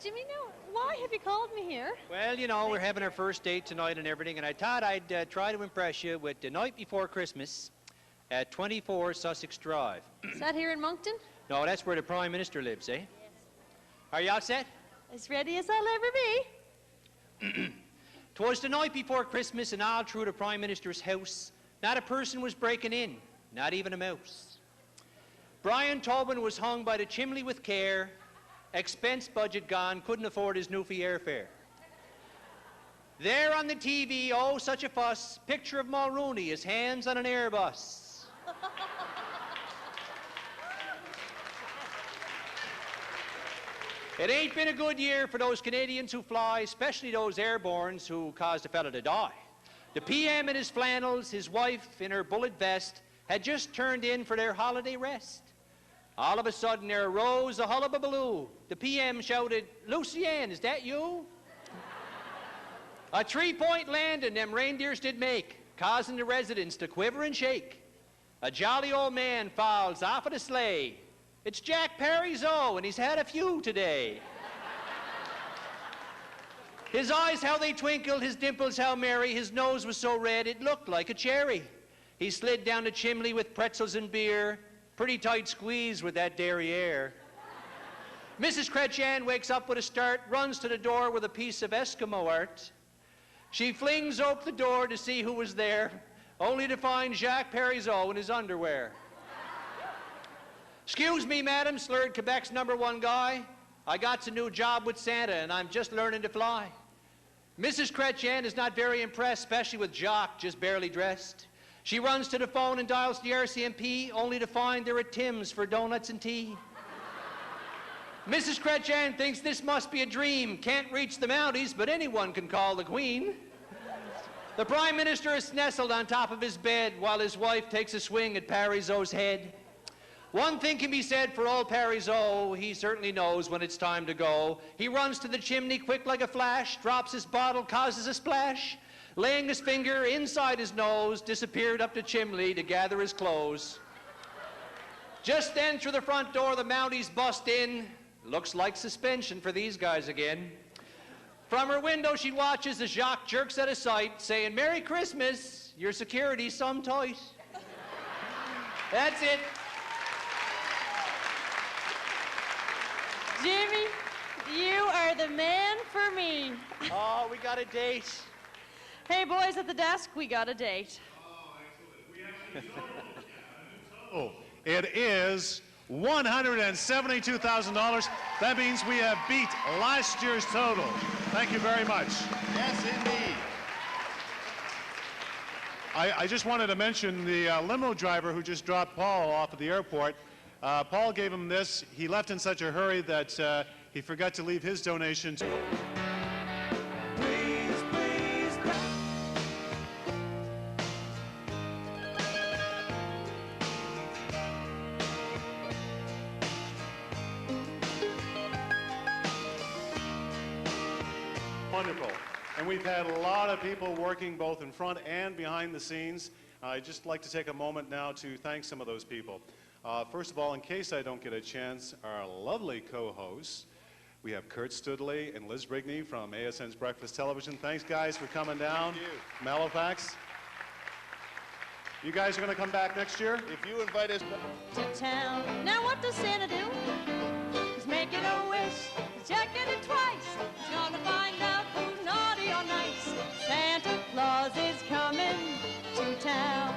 Jimmy, now, why have you called me here? Well, you know, we're having our first date tonight and everything, and I thought I'd try to impress you with The Night Before Christmas at 24 Sussex Drive. Is that here in Moncton? No, that's where the Prime Minister lives, eh? Yes. Are you all set? As ready as I'll ever be. 'Twas the night before Christmas, and all through the Prime Minister's house, not a person was breaking in, not even a mouse. Brian Tobin was hung by the chimney with care, expense budget gone, couldn't afford his Newfie airfare. There on the TV, oh, such a fuss, picture of Mulrooney, his hands on an Airbus. It ain't been a good year for those Canadians who fly, especially those airbornes who caused a fella to die. The PM in his flannels, his wife in her bullet vest, had just turned in for their holiday rest. All of a sudden there arose a hullabaloo. The PM shouted, "Lucienne, is that you?" A 3-point landing them reindeers did make, causing the residents to quiver and shake. A jolly old man falls off of the sleigh. It's Jack Parizeau, and he's had a few today. His eyes, how they twinkled, his dimples, how merry, his nose was so red it looked like a cherry. He slid down the chimney with pretzels and beer, pretty tight squeeze with that derriere. Mrs. Chrétien wakes up with a start, runs to the door with a piece of Eskimo art. She flings open the door to see who was there, only to find Jacques Parizeau in his underwear. "Excuse me, madam," slurred Quebec's #1 guy. "I got a new job with Santa, and I'm just learning to fly." Mrs. Chrétien is not very impressed, especially with Jacques just barely dressed. She runs to the phone and dials the RCMP, only to find they're at Tim's for donuts and tea. Mrs. Chrétien thinks this must be a dream. Can't reach the Mounties, but anyone can call the Queen. The Prime Minister is nestled on top of his bed while his wife takes a swing at Parizeau's head. One thing can be said for old Parizeau, he certainly knows when it's time to go. He runs to the chimney quick like a flash, drops his bottle, causes a splash. Laying his finger inside his nose, disappeared up the chimney to gather his clothes. Just then, through the front door, the Mounties bust in. Looks like suspension for these guys again. From her window, she watches as Jacques jerks out of sight, saying, "Merry Christmas, your security's some tight." That's it. Jimmy, you are the man for me. Oh, we got a date. Hey, boys at the desk, we got a date. Oh, it is $172,000. That means we have beat last year's total. Thank you very much. Yes, indeed. I just wanted to mention the limo driver who just dropped Paul off at the airport. Paul gave him this. He left in such a hurry that he forgot to leave his donation to... Wonderful. And we've had a lot of people working both in front and behind the scenes. I'd just like to take a moment now to thank some of those people. First of all, in case I don't get a chance, our lovely co-hosts. We have Kurt Studley and Liz Brigney from ASN's Breakfast Television. Thanks, guys, for coming down from Halifax. You guys are going to come back next year? If you invite us to town. Now what does Santa do? He's making a wish. He's checking it twice. He's gonna find out who's naughty or nice. Santa Claus is coming to town.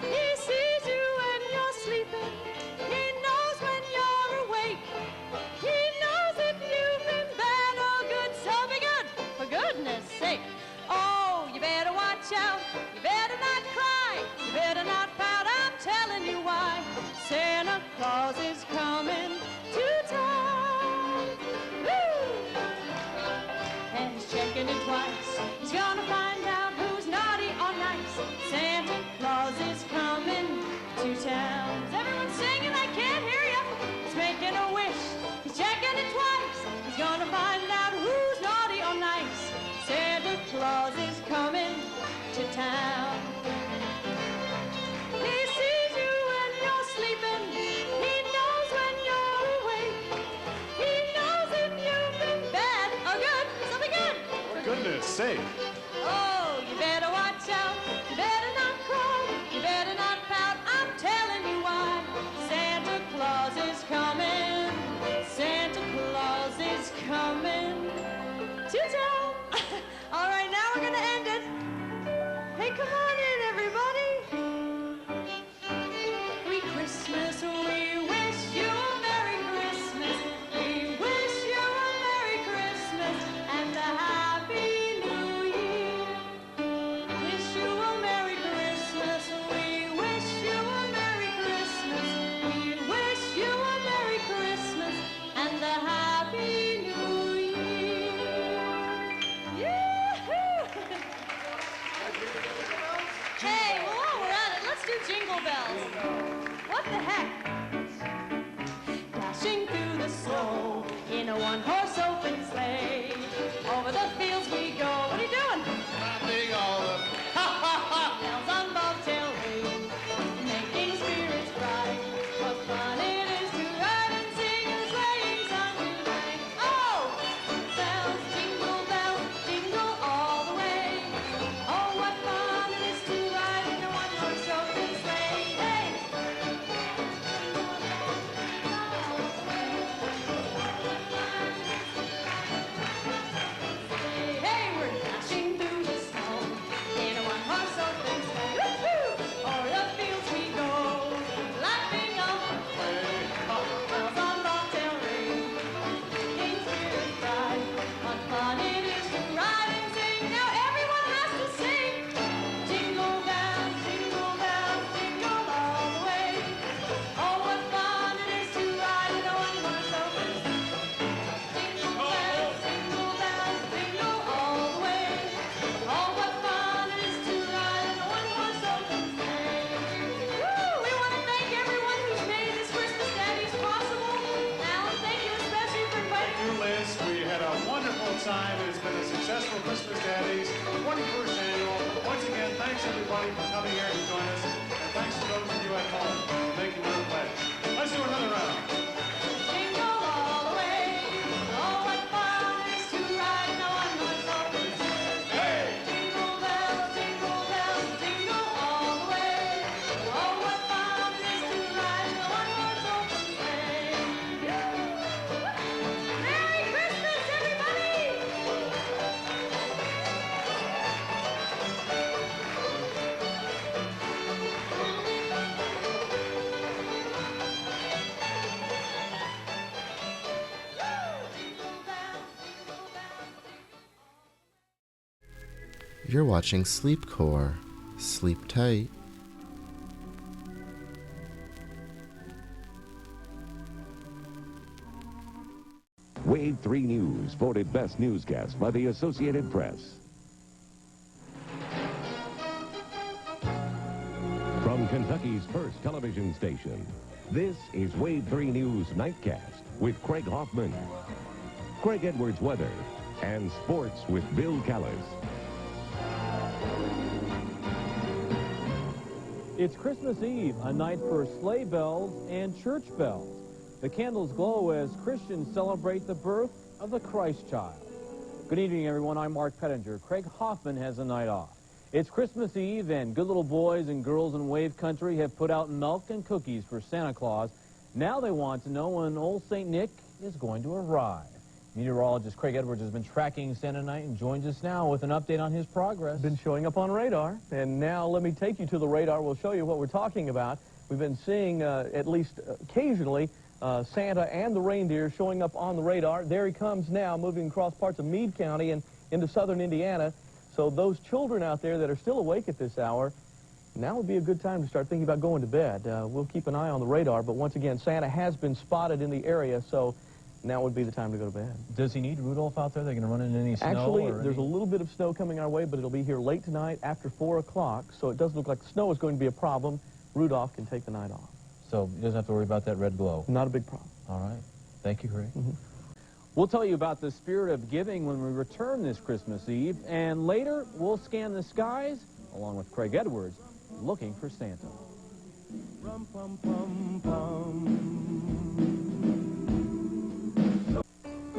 He sees you when you're sleeping. He knows when you're awake. He knows if you've been bad or good. So be good, for goodness sake. Oh, you better watch out. You better not cry. You better not pout. I'm telling you why. Santa Claus is coming to town. Woo! And he's checking it twice. He's gonna find out who's naughty or nice. Santa Claus is coming to town. Is everyone singing? I can't hear you. He's making a wish. He's checking it twice. He's gonna find out who's naughty or nice. Santa Claus is coming to town. He sees safe. Oh, you better watch out. You better not cry. You better not pout. I'm telling you why. Santa Claus is coming. Santa Claus is coming to town. All right, now we're going to end it. Hey, come on in, everybody. We Christmas, we wish you a Merry Christmas. We wish you a Merry Christmas and a Happy New Year. Wish you a Merry Christmas. We wish you a Merry Christmas. We wish you a Merry Christmas and a Happy New Year. Yoo-hoo! Hey, well, while we're at it, let's do Jingle Bells. What the heck? Dashing through the snow in a one-horse open sleigh. Over the fields we go. What are you doing? Clapping all the... Bells on bobtail ring, making spirits bright. What fun it is to ride and sing a sleighing song tonight. Oh, bells, jingle all the way. Oh, what fun it is to ride in a one-horse open sleigh. Hey! Hey, we're dashing through the snow in a one-horse open sleigh. Woo-hoo! O'er the fields we go, laughing all the way. Bells on bobtail ring, making spirits bright. What fun it is to ride and sing. Now everyone has to sing. Jingle bells, jingle all the way. Oh, what fun it is to ride in a one-horse open sleigh. Jingle bells, jingle all the way. Oh, what fun it is to ride in a one-horse open sleigh. Woo! We want to thank everyone who's made this Christmas Daddies possible. Alan, thank you especially for inviting Thank you, us. Liz. We had a wonderful time. It has been a successful Christmas Daddies 21st annual. Once again, thanks everybody for coming here to join us. And thanks to those of you at home for making your pledge. Let's do another round. Jingle all the way. Oh, what fun it is to ride in a one-horse open sleigh. Hey! Jingle bells, jingle all the way. Oh, what fun it is to ride in a one-horse open sleigh. Merry Christmas, everybody! You're watching Sleepcore. Sleep tight. Wave 3 News, voted best newscast by the Associated Press. From Kentucky's first television station, this is Wave 3 News Nightcast with Craig Hoffman, Craig Edwards Weather, and Sports with Bill Callis. It's Christmas Eve, a night for sleigh bells and church bells. The candles glow as Christians celebrate the birth of the Christ child. Good evening, everyone. I'm Mark Pettinger. Craig Hoffman has a night off. It's Christmas Eve, and good little boys and girls in Wave Country have put out milk and cookies for Santa Claus. Now they want to know when old St. Nick is going to arrive. Meteorologist Craig Edwards has been tracking Santa night and joins us now with an update on his progress. Been showing up on radar, and now let me take you to the radar. We'll show you what we're talking about. We've been seeing, at least occasionally, Santa and the reindeer showing up on the radar. There he comes now, moving across parts of Meade County and into southern Indiana. So those children out there that are still awake at this hour, now would be a good time to start thinking about going to bed. We'll keep an eye on the radar, but once again, Santa has been spotted in the area, so now would be the time to go to bed. Does he need Rudolph out there? They're going to run into any snow? Actually, there's a little bit of snow coming our way, but it'll be here late tonight after 4 o'clock, so it doesn't look like snow is going to be a problem. Rudolph can take the night off. So he doesn't have to worry about that red glow? Not a big problem. All right. Thank you, Craig. We'll tell you about the spirit of giving when we return this Christmas Eve, and later we'll scan the skies, along with Craig Edwards, looking for Santa.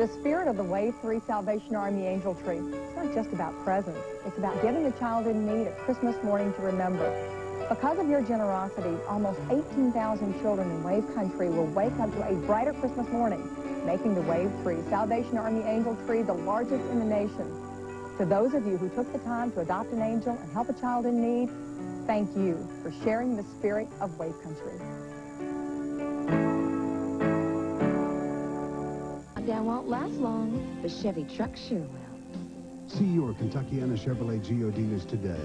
The spirit of the Wave 3 Salvation Army Angel Tree, it's not just about presents. It's about giving a child in need a Christmas morning to remember. Because of your generosity, almost 18,000 children in Wave Country will wake up to a brighter Christmas morning, making the Wave 3 Salvation Army Angel Tree the largest in the nation. To those of you who took the time to adopt an angel and help a child in need, thank you for sharing the spirit of Wave Country. Down won't last long. The Chevy truck sure will. See your Kentuckiana Chevrolet Geo dealers today.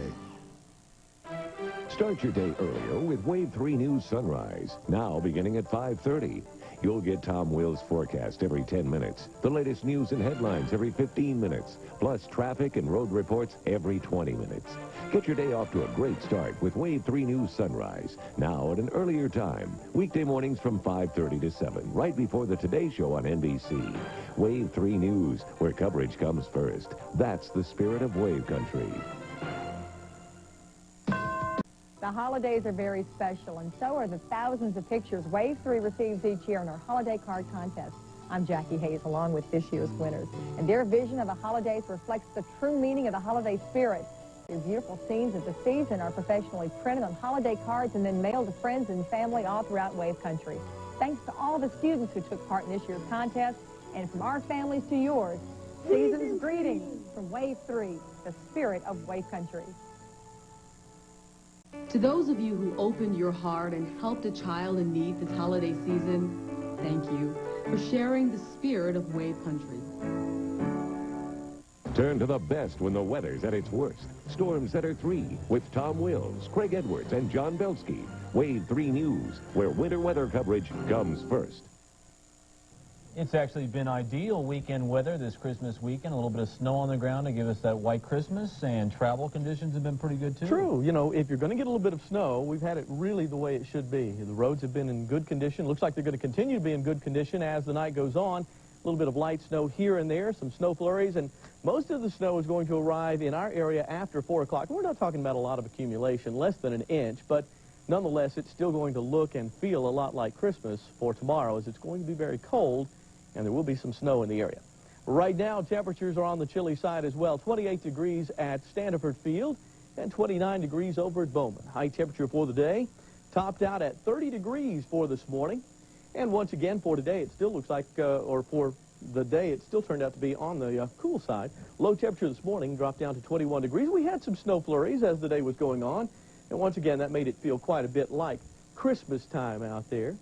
Start your day earlier with Wave 3 News Sunrise, now beginning at 5:30. You'll get Tom Will's forecast every 10 minutes, the latest news and headlines every 15 minutes, plus traffic and road reports every 20 minutes. Get your day off to a great start with Wave 3 News Sunrise, now at an earlier time, weekday mornings from 5:30 to 7, right before the Today Show on NBC. Wave 3 News, where coverage comes first. That's the spirit of Wave Country. The holidays are very special, and so are the thousands of pictures Wave 3 receives each year in our holiday card contest. I'm Jackie Hayes, along with this year's winners. And their vision of the holidays reflects the true meaning of the holiday spirit. Their beautiful scenes of the season are professionally printed on holiday cards and then mailed to friends and family all throughout Wave Country. Thanks to all the students who took part in this year's contest, and from our families to yours, season's greetings from Wave 3, the spirit of Wave Country. To those of you who opened your heart and helped a child in need this holiday season, thank you for sharing the spirit of Wave Country. Turn to the best when the weather's at its worst. Storm Center 3 with Tom Wills, Craig Edwards, and John Belsky. Wave 3 News, where winter weather coverage comes first. It's actually been ideal weekend weather this Christmas weekend. A little bit of snow on the ground to give us that white Christmas, and travel conditions have been pretty good, too. True. You know, if you're going to get a little bit of snow, we've had it really the way it should be. The roads have been in good condition. Looks like they're going to continue to be in good condition as the night goes on. A little bit of light snow here and there, some snow flurries, and most of the snow is going to arrive in our area after 4 o'clock. We're not talking about a lot of accumulation, less than an inch, but nonetheless, it's still going to look and feel a lot like Christmas for tomorrow, as it's going to be very cold, and there will be some snow in the area. Right now, temperatures are on the chilly side as well. 28 degrees at Standiford Field and 29 degrees over at Bowman. High temperature for the day topped out at 30 degrees for this morning. And once again, for today, it still looks like, or for the day, it still turned out to be on the cool side. Low temperature this morning dropped down to 21 degrees. We had some snow flurries as the day was going on. And once again, that made it feel quite a bit like Christmas time out there.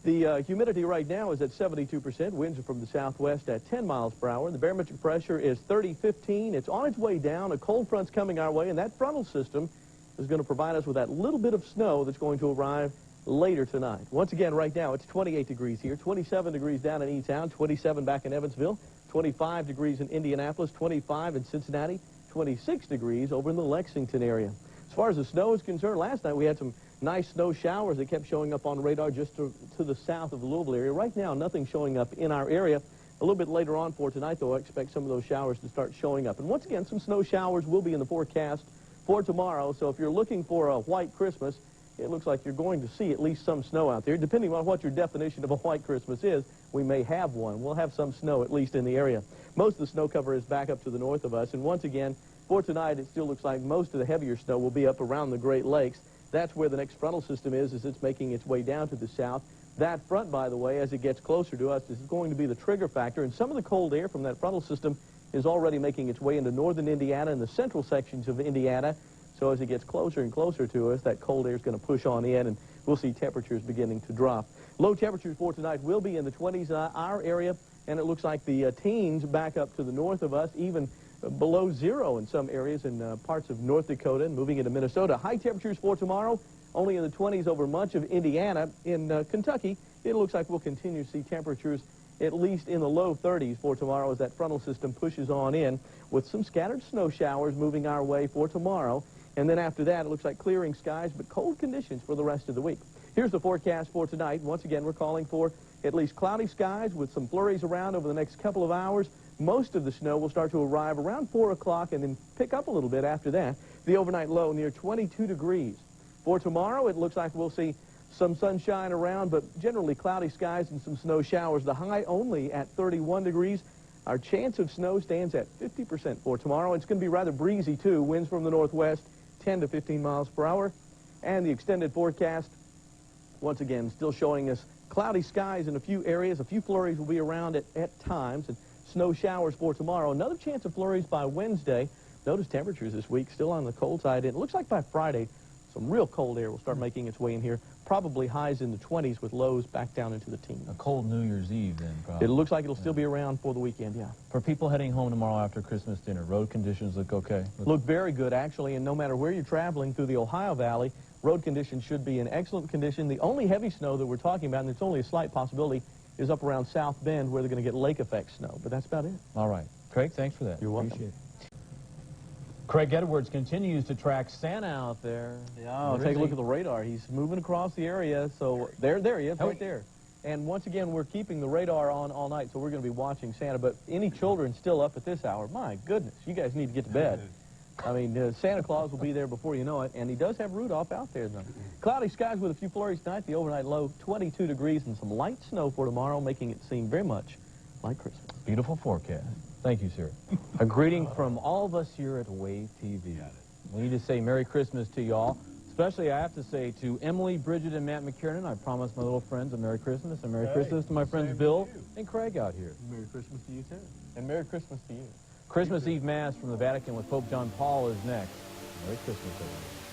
The humidity right now is at 72%. Winds are from the southwest at 10 miles per hour. The barometric pressure is 30-15. It's on its way down. A cold front's coming our way, and that frontal system is going to provide us with that little bit of snow that's going to arrive later tonight. Once again, right now, it's 28 degrees here, 27 degrees down in E-Town, 27 back in Evansville, 25 degrees in Indianapolis, 25 in Cincinnati, 26 degrees over in the Lexington area. As far as the snow is concerned, last night we had some nice snow showers that kept showing up on radar just to the south of the Louisville area. Right now, nothing showing up in our area. A little bit later on for tonight, though, I expect some of those showers to start showing up. And once again, some snow showers will be in the forecast for tomorrow. So if you're looking for a white Christmas, it looks like you're going to see at least some snow out there. Depending on what your definition of a white Christmas is, we may have one. We'll have some snow at least in the area. Most of the snow cover is back up to the north of us. And once again, for tonight, it still looks like most of the heavier snow will be up around the Great Lakes. That's where the next frontal system is as it's making its way down to the south. That front, by the way, as it gets closer to us, is going to be the trigger factor. And some of the cold air from that frontal system is already making its way into northern Indiana and the central sections of Indiana. So as it gets closer and closer to us, that cold air is going to push on in, and we'll see temperatures beginning to drop. Low temperatures for tonight will be in the 20s our area, and it looks like the teens back up to the north of us, even below zero in some areas in parts of North Dakota and moving into Minnesota. High temperatures for tomorrow, only in the 20s over much of Indiana. In Kentucky, it looks like we'll continue to see temperatures at least in the low 30s for tomorrow as that frontal system pushes on in with some scattered snow showers moving our way for tomorrow. And then after that, it looks like clearing skies, but cold conditions for the rest of the week. Here's the forecast for tonight. Once again, we're calling for at least cloudy skies with some flurries around over the next couple of hours. Most of the snow will start to arrive around 4 o'clock and then pick up a little bit after that. The overnight low near 22 degrees. For tomorrow, it looks like we'll see Some sunshine around, but generally cloudy skies and some snow showers. The high only at 31 degrees. Our chance of snow stands at 50% for tomorrow. It's going to be rather breezy, too. Winds from the northwest, 10 to 15 miles per hour. And the extended forecast, once again, still showing us cloudy skies in a few areas. A few flurries will be around at times, and snow showers for tomorrow. Another chance of flurries by Wednesday. Notice temperatures this week still on the cold side. It looks like by Friday, some real cold air will start making its way in here. Probably highs in the 20s with lows back down into the teens. A cold New Year's Eve then, probably. It looks like it'll still be around for the weekend, yeah. For people heading home tomorrow after Christmas dinner, road conditions look okay? Look very good, actually, and no matter where you're traveling through the Ohio Valley, road conditions should be in excellent condition. The only heavy snow that we're talking about, and it's only a slight possibility, is up around South Bend where they're going to get lake effect snow, but that's about it. All right. Craig, thanks for that. You're welcome. Appreciate it. Craig Edwards continues to track Santa out there. Yeah, take a look at the radar. He's moving across the area, so there he is, right there. And once again, we're keeping the radar on all night, so we're going to be watching Santa. But any children still up at this hour, my goodness, you guys need to get to bed. I mean, Santa Claus will be there before you know it, and he does have Rudolph out there, though. Cloudy skies with a few flurries tonight. The overnight low, 22 degrees, and some light snow for tomorrow, making it seem very much like Christmas. Beautiful forecast. Thank you, sir. A greeting from all of us here at Wave TV. We need to say Merry Christmas to y'all. Especially, I have to say, to Emily, Bridget, and Matt McKiernan, I promised my little friends a Merry Christmas, and Merry Christmas to my friends Bill and Craig out here. Merry Christmas to you, too. And Merry Christmas to you. Christmas Eve Mass from the Vatican with Pope John Paul is next. Merry Christmas, everyone.